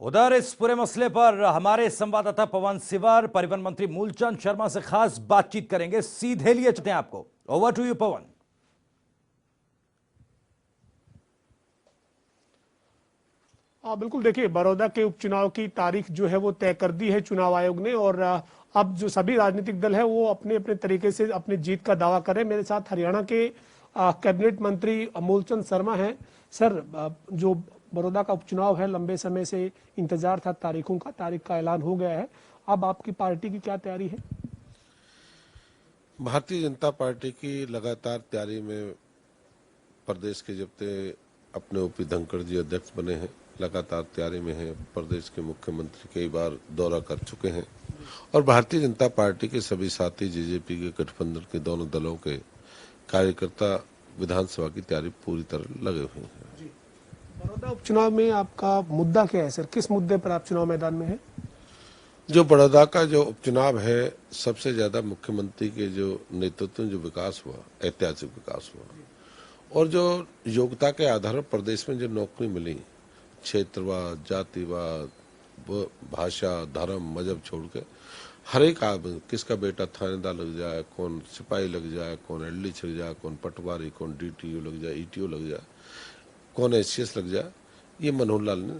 उधर इस पूरे मसले पर हमारे संवाददाता पवन सिवर परिवहन मंत्री मूलचंद शर्मा से खास बातचीत करेंगे। सीधे लिए चलते हैं आपको। ओवर टू यू पवन। बिल्कुल, देखिए, बड़ौदा के उपचुनाव की तारीख जो है वो तय कर दी है चुनाव आयोग ने। और अब जो सभी राजनीतिक दल है वो अपने अपने तरीके से अपनी जीत का दावा करें। मेरे साथ हरियाणा के कैबिनेट मंत्री मूलचंद शर्मा हैं। सर, जो बड़ौदा का उपचुनाव है, लंबे समय से इंतजार था तारीखों का, तारीख का ऐलान हो गया है। अब आपकी पार्टी की क्या तैयारी है? भारतीय जनता पार्टी की लगातार तैयारी में प्रदेश के जब से अपने ओपी धनखड़ जी अध्यक्ष बने हैं, लगातार तैयारी में हैं। प्रदेश के मुख्यमंत्री कई बार दौरा कर चुके हैं और भारतीय जनता पार्टी के सभी साथी जेजेपी के गठबंधन के दोनों दलों के कार्यकर्ता विधानसभा की तैयारी पूरी तरह लगे हुए हैं। बड़ौदा उपचुनाव में आपका मुद्दा क्या है सर? किस मुद्दे पर आप चुनाव मैदान में हैं? जो बड़ौदा का जो उपचुनाव है, सबसे ज्यादा मुख्यमंत्री के जो नेतृत्व में जो विकास हुआ, ऐतिहासिक विकास हुआ, और जो योग्यता के आधार पर प्रदेश में जो नौकरी मिली, क्षेत्रवाद, जातिवाद, भाषा, धर्म, मजहब छोड़ के हर एक आदमी, किसका बेटा थानेदार लग जाए, कौन सिपाही लग जाए, कौन एलडी लग जाए, कौन पटवारी, कौन डीटीओ लग जाए, ईटीओ लग जाए, कौन एचसीएस लग जाए, ये मनोहर लाल ने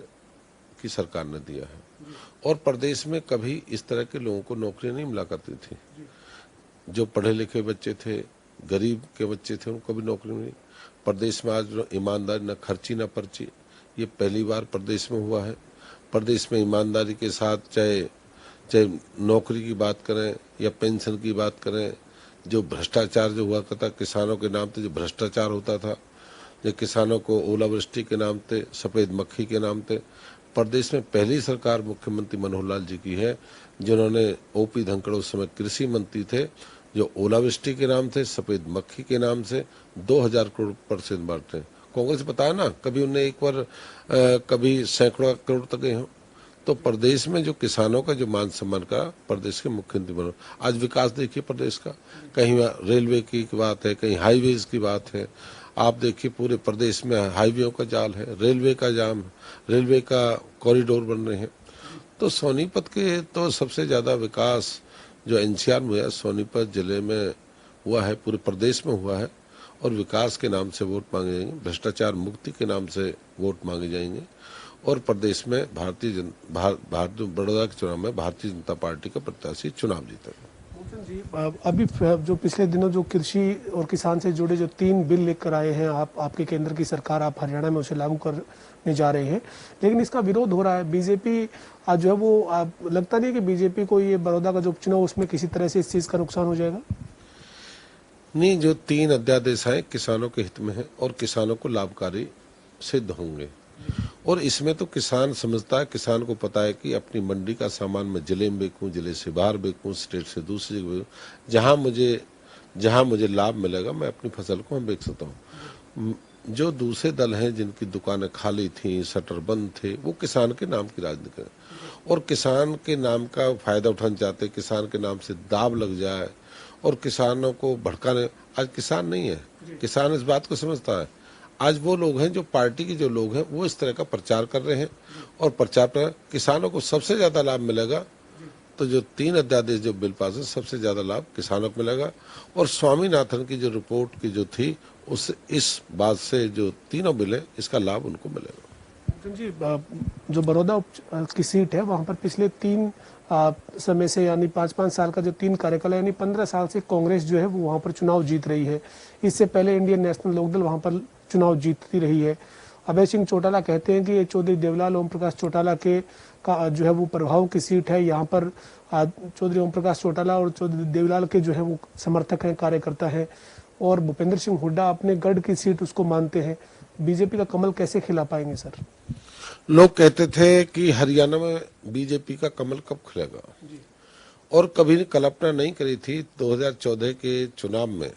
की सरकार ने दिया है। और प्रदेश में कभी इस तरह के लोगों को नौकरी नहीं मिला करती थी। जो पढ़े लिखे बच्चे थे, गरीब के बच्चे थे, उनको भी नौकरी मिली। प्रदेश में आज ईमानदारी, न खर्ची न पर्ची, ये पहली बार प्रदेश में हुआ है। प्रदेश में ईमानदारी के साथ चाहे नौकरी की बात करें या पेंशन की बात करें, जो भ्रष्टाचार जो हुआ करता किसानों के नाम पे, जो भ्रष्टाचार होता था, जो किसानों को ओलावृष्टि के नाम पे, सफेद मक्खी के नाम पे, प्रदेश में पहली सरकार मुख्यमंत्री मनोहर लाल जी की है, जिन्होंने ओपी धनखड़ उस समय कृषि मंत्री थे, जो ओलावृष्टि के नाम से, सफेद मक्खी के नाम से 2000 करोड़ परसेंट बांटे। कांग्रेस बताया ना, कभी उन्हें एक बार कभी सैकड़ों करोड़ तक गए हो। तो प्रदेश में जो किसानों का जो मान सम्मान का प्रदेश के मुख्यमंत्री बनो। आज विकास देखिए प्रदेश का, कहीं रेलवे की बात है, कहीं हाईवेज की बात है। आप देखिए पूरे प्रदेश में हाईवे का जाल है, रेलवे का जाम, रेलवे का कॉरिडोर बन रहे हैं। तो सोनीपत के तो सबसे ज्यादा विकास जो एनसीआर में हुआ है, सोनीपत जिले में हुआ है, पूरे प्रदेश में हुआ है। और विकास के नाम से वोट मांगे जाएंगे, भ्रष्टाचार मुक्ति के नाम से वोट मांगे जाएंगे। और प्रदेश में बड़ौदा के चुनाव में भारतीय जनता पार्टी का प्रत्याशी चुनाव जीतेगा। जी, अभी जो पिछले दिनों जो कृषि और किसान से जुड़े जो 3 बिल लेकर आए हैं आपके केंद्र की सरकार, आप हरियाणा में उसे लागू करने जा रहे हैं, लेकिन इसका विरोध हो रहा है। बीजेपी आज जो है वो लगता नहीं कि बीजेपी को ये बड़ौदा का जो उपचुनाव उसमें किसी तरह से इस चीज का नुकसान हो जाएगा? नहीं, जो 3 अध्यादेश हैं किसानों के हित में है और किसानों को लाभकारी सिद्ध होंगे। और इसमें तो किसान समझता है, किसान को पता है कि अपनी मंडी का सामान मैं जिले में बेचूं, जिले से बाहर बेचूं, स्टेट से दूसरी जगह बेचूं, जहां मुझे लाभ मिलेगा मैं अपनी फसल को हम बेच सकता हूं। जो दूसरे दल हैं जिनकी दुकानें खाली थी, शटर बंद थे, वो किसान के नाम की राजनीति करें और किसान के नाम का फायदा उठाना चाहते, किसान के नाम से दाव लग जाए और किसानों को भड़काने। आज किसान नहीं है, किसान इस बात को समझता है। आज वो लोग हैं, जो पार्टी के जो लोग हैं, वो इस तरह का प्रचार कर रहे हैं और प्रचार पर किसानों को सबसे ज्यादा लाभ मिलेगा। तो जो 3 अध्यादेश जो बिल पास है, सबसे ज्यादा लाभ किसानों को मिलेगा। और स्वामीनाथन की जो रिपोर्ट की जो थी, उस इस बात से जो तीनों बिल है, इसका लाभ उनको मिलेगा। जी, जो बड़ौदा की सीट है वहां पर पिछले 3 समय से, यानी 5-5 साल का जो 3 कार्यकाल है, यानी 15 साल से कांग्रेस जो है वो वहां पर चुनाव जीत रही है। इससे पहले इंडियन नेशनल लोकदल वहां पर चुनाव जीतती रही है। अभय सिंह चौटाला कहते हैं कि ये चौधरी देवलाल ओम प्रकाश चौटाला के का जो है वो प्रभाव की सीट है। यहाँ पर चौधरी ओम प्रकाश चौटाला और चौधरी देवलाल के जो है वो समर्थक हैं, कार्यकर्ता हैं, और भूपेंद्र सिंह हुड्डा अपने गढ़ की सीट उसको मानते हैं। बीजेपी का कमल कैसे खिला पाएंगे सर? लोग कहते थे कि हरियाणा में बीजेपी का कमल कब खिलेगा, और कभी कल्पना नहीं करी थी। 2014 के चुनाव में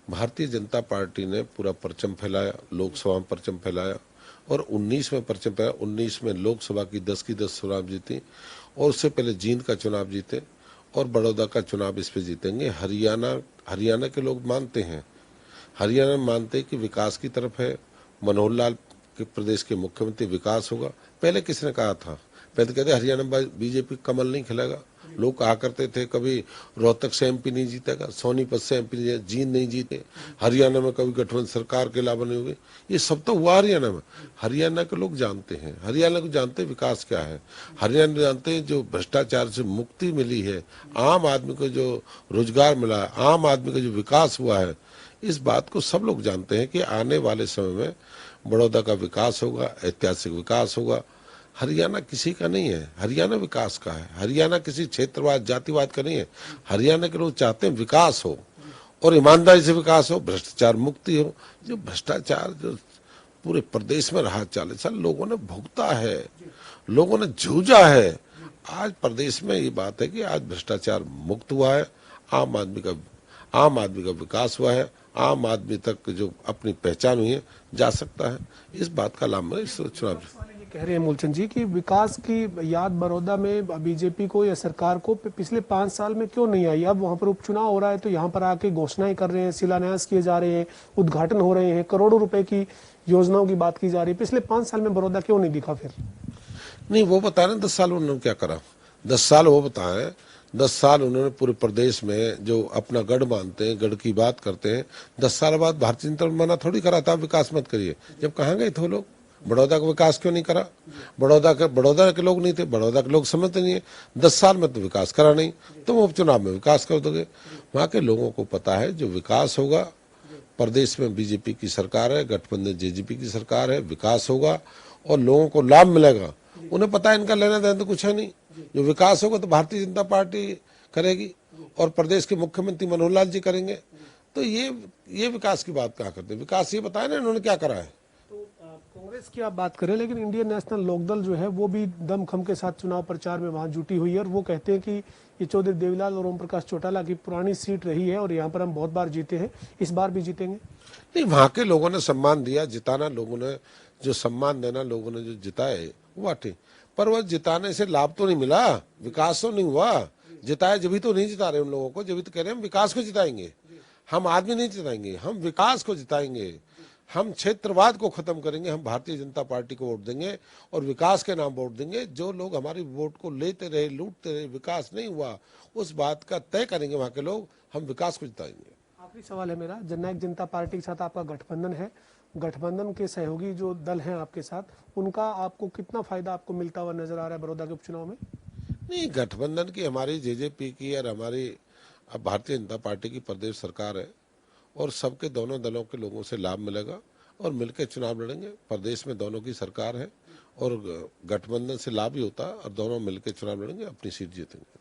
भारतीय जनता पार्टी ने पूरा परचम फैलाया, लोकसभा में परचम फैलाया और 19 में परचम फैलाया। 19 में लोकसभा की 10 की 10 चुनाव जीती और उससे पहले जींद का चुनाव जीते और बड़ौदा का चुनाव इस पे जीतेंगे। हरियाणा के लोग मानते हैं, हरियाणा मानते हैं कि विकास की तरफ है। मनोहर लाल कि प्रदेश के मुख्यमंत्री विकास होगा। पहले किसने कहा था? पहले तो कहते हरियाणा में बीजेपी कमल नहीं खिलेगा। लोग कहा करते थे कभी रोहतक से एमपी नहीं जीतेगा, सोनीपत से एमपी जीत नहीं जीते, हरियाणा में कभी गठबंधन सरकार के अलावा नहीं हुई। ये सब तो हुआ हरियाणा में। हरियाणा के लोग जानते हैं, हरियाणा को जानते हैं विकास क्या है, हरियाणा जानते हैं जो भ्रष्टाचार से मुक्ति मिली है, आम आदमी को जो रोजगार मिला है, आम आदमी का जो विकास हुआ है, इस बात को सब लोग जानते हैं कि आने वाले समय में बड़ौदा का विकास होगा, ऐतिहासिक विकास होगा। हरियाणा किसी का नहीं है, हरियाणा विकास का है। हरियाणा किसी क्षेत्रवाद जातिवाद का नहीं है। हरियाणा के लोग चाहते हैं विकास हो और ईमानदारी से विकास हो, भ्रष्टाचार मुक्ति हो। जो भ्रष्टाचार जो पूरे प्रदेश में रहा 40 साल, लोगों ने भुगता है, लोगों ने जूझा है। आज प्रदेश में ये बात है कि आज भ्रष्टाचार मुक्त हुआ है, आम आदमी का विकास हुआ है, आम आदमी तक जो अपनी पहचान हुई है जा सकता है। इस बात का लाभ मिले इस चुनाव से। कह रहे हैं मूलचंद जी कि विकास की याद बड़ौदा में बीजेपी को या सरकार को पिछले 5 साल में क्यों नहीं आई? अब वहां पर उपचुनाव हो रहा है तो यहाँ पर आके घोषणाएं कर रहे हैं, शिलान्यास किए जा रहे हैं, उद्घाटन हो रहे हैं, करोड़ों रुपए की योजनाओं की बात की जा रही है। पिछले 5 साल में बड़ौदा क्यों नहीं दिखा? फिर नहीं, वो बताया ना 10 साल उन्होंने क्या करा। 10 साल वो बताए। 10 साल उन्होंने पूरे प्रदेश में जो अपना गढ़ मानते हैं, गढ़ की बात करते हैं, 10 साल बाद भारतीय जनता मना थोड़ी करा था विकास मत करिए। जब कहाँ गए थे लोग? बड़ौदा का विकास क्यों नहीं करा? बड़ौदा के लोग नहीं थे, बड़ौदा के लोग समझते नहीं है। 10 साल में तो विकास करा नहीं, तुम उपचुनाव में विकास कर दोगे। वहाँ के लोगों को पता है जो विकास होगा, प्रदेश में बीजेपी की सरकार है, गठबंधन जेजेपी की सरकार है, विकास होगा और लोगों को लाभ मिलेगा। उन्हें पता है इनका लेना देना तो कुछ है नहीं। जो विकास होगा तो भारतीय जनता पार्टी करेगी और प्रदेश के मुख्यमंत्री मनोहर लाल जी करेंगे। तो ये विकास की बात कहाँ करते हैं? विकास ये बताया ना इन्होंने क्या करा है। कांग्रेस की आप बात करें, लेकिन इंडियन नेशनल लोकदल जो है वो भी दमखम के साथ चुनाव प्रचार में वहां जुटी हुई है और वो कहते हैं कि ये चौधरी देवीलाल और ओम प्रकाश चौटाला की पुरानी सीट रही है और यहाँ पर हम बहुत बार जीते हैं, इस बार भी जीतेंगे। नहीं, वहां के लोगों ने सम्मान दिया, जिताना लोगों ने जो सम्मान देना लोगों ने जो जिताए वो ठीक, पर वह जिताने से लाभ तो नहीं मिला, विकास तो नहीं हुआ। जिताया जब तो नहीं जिता रहे उन लोगों को, जब तो कह रहे हैं हम विकास को जिताएंगे। हम आदमी नहीं जिताएंगे, हम विकास को जिताएंगे, हम क्षेत्रवाद को खत्म करेंगे, हम भारतीय जनता पार्टी को वोट देंगे और विकास के नाम वोट देंगे। जो लोग हमारी वोट को लेते रहे, लूटते रहे, विकास नहीं हुआ, उस बात का तय करेंगे वहां के लोग, हम विकास को जिताएंगे। आखिरी सवाल है मेरा, जननायक जनता पार्टी के साथ आपका गठबंधन है, गठबंधन के सहयोगी जो दल हैं आपके साथ, उनका आपको कितना फायदा आपको मिलता हुआ नजर आ रहा है बड़ौदा के उपचुनाव में? नहीं, गठबंधन की हमारी जेजेपी की और हमारी अब भारतीय जनता पार्टी की प्रदेश सरकार है और सबके दोनों दलों के लोगों से लाभ मिलेगा और मिलकर चुनाव लड़ेंगे। प्रदेश में दोनों की सरकार है और गठबंधन से लाभ ही होता है और दोनों मिलकर चुनाव लड़ेंगे, अपनी सीट जीतेंगे।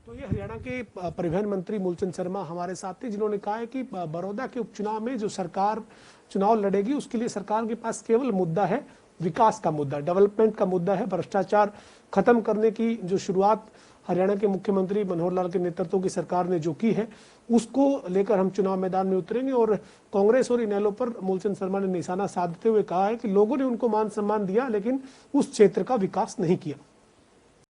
तो ये हरियाणा के परिवहन मंत्री मूलचंद शर्मा हमारे साथ थे, जिन्होंने कहा है कि बड़ौदा के उपचुनाव में जो सरकार चुनाव लड़ेगी उसके लिए सरकार के पास केवल मुद्दा है विकास का मुद्दा, डेवलपमेंट का मुद्दा है। भ्रष्टाचार खत्म करने की जो शुरुआत हरियाणा के मुख्यमंत्री मनोहर लाल के नेतृत्व की सरकार ने जो की है उसको लेकर हम चुनाव मैदान में उतरेंगे। और कांग्रेस और इनेलो पर मूलचंद शर्मा ने निशाना साधते हुए कहा है कि लोगों ने उनको मान सम्मान दिया लेकिन उस क्षेत्र का विकास नहीं किया।